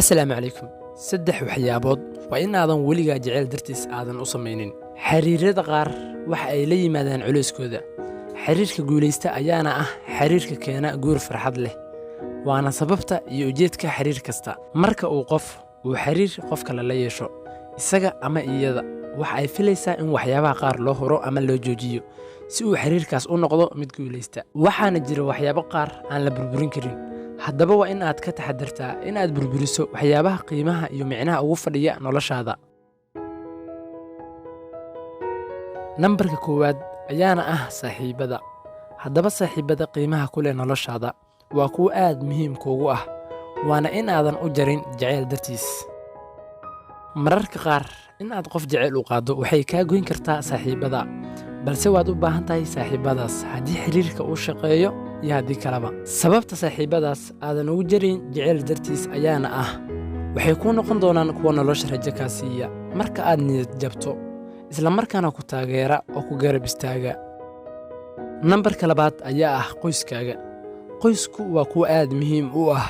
asalaamu calaykum. Saddex waxyaabood waa in aadan weligaa jecel dartiis aadan u samaynin. Xiriirada qaar waxa ay la yimaadaan culeyskooda. Xiriirka guulaysta ayaana ah xiriirka keena guur farxad leh. Waana sababta iyo ujeedka xiriir kasta. Marka uu xiriir qof kale la yeesho, isaga ama iyada, waxa ay filaysaa in waxyaabaha qaar loo horo ama loo joojiyo si uu xiriirkaas u noqdo mid guulaysta. Waxaana jira waxyaabo qaar aan la burburin karin. Haddaba waa in aad ka taxadartaa in aad burburiso waxyaabaha qiimaha iyo micnaha ugu fadhiya noloshaada. Nambarka koowaad ayaana ah saaxiibada. Haddaba saaxiibada qiimaha ku leh noloshaada waa kuwo aad muhiim kuugu ah, waana in aadan u jarin jacayl dartiis. Mararka qaar in aad qof jacayl u qaado waxay kaa goyn kartaa saaxiibada, balse waad u baahan tahay saaxiibadaas haddii xiriirka uu shaqeeyo iyo haddii kaleba. Sababta saaxiibadaas aadan ugu jarin jacayl dartiis ayaana ah waxay kuu noqon doonaan kuwa nolosha rajo kaa siiya marka aad niyad jabto, isla markaana ku taageera oo ku garab istaaga. Nambarka labaad ayaa ah qoyskaaga. Qoysku waa kuwo aad muhiim u ah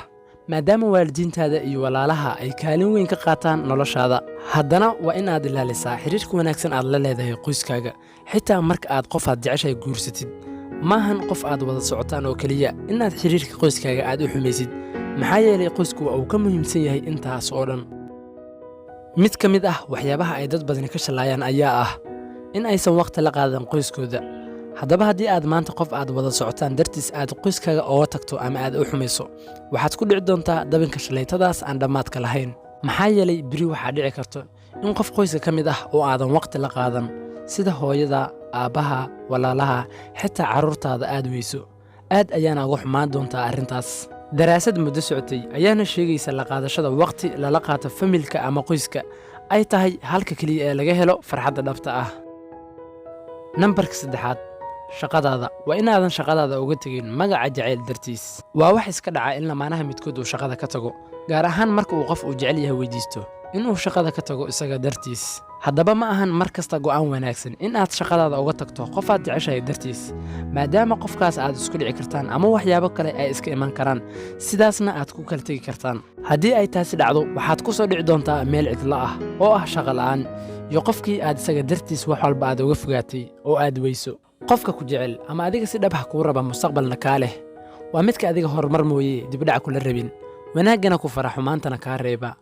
maadaama waalidiintaada iyo walaalaha ay kaalin weyn ka qaataan noloshaada. Haddana waa in aad ilaalisaa xiriirka wanaagsan aad la leedahay qoyskaaga, xitaa marka aad qof aad jeceshahay guursatid. Maahan qof aad wada socotaan oo keliya inaad xiriirka qoyskaaga aad u xumaysid, maxaa yeelay qoysku waa uu ka muhiimsan yahay intaas oo dhan. Mid ka mid ah waxyaabaha ay dad badani ka shalaayaan ayaa ah in aysan waqti la qaadan qoyskooda. Haddaba haddii aad maanta qof aad wada socotaan dartiis aad qoyskaaga ooga tagto ama aad u xumayso, waxaad ku dhici doontaa dabinka shalaytadaas aan dhammaadka lahayn. Maxaa yeelay beri waxaa dhici karto in qof qoyska ka mid ah oo aadan waqti la qaadan, sida hooyada, aabbaha, walaalaha, xitaa carruurtaada aad weyso. Aad ayaana uga xumaan doontaa arrintaas. Daraasad muddo socotay ayaana sheegaysa la qaadashada waqti lala qaato familka ama qoyska ay tahay halka keliya ee laga helo farxadda dhabta ah. Nambarka saddexaad, shaqadaada. Waa inaadan shaqadaada uga tegin magaca jacayl dartiis. Waa wax iska dhaca in lamaanaha midkood uu shaqada ka tago, gaar ahaan marka uu qof uu jecel yahay weydiisto inuu shaqada ka tago isaga dartiis. Haddaba ma ahan mar kasta go'aan wanaagsan in aad shaqadaada uga tagto qof aad jeceshahay dartiis, maadaama qofkaas aad isku dhici kartaan ama waxyaabo kale ay iska iman karaan, sidaasna aad ku kala tegi kartaan. Haddii ay taasi dhacdo, waxaad ku soo dhici doontaa meel cidlo ah oo ah shaqo la'aan, iyo qofkii aad isaga dartiis wax walba aad uga fogaatay oo aad weyso. Qofka ku jecel ama adiga si dhab ah kuu raba mustaqbalna kaa leh waa midka adiga horumar mooye dibdhac kula rabin, wanaaggana ku faraxo maantana kaa reeba.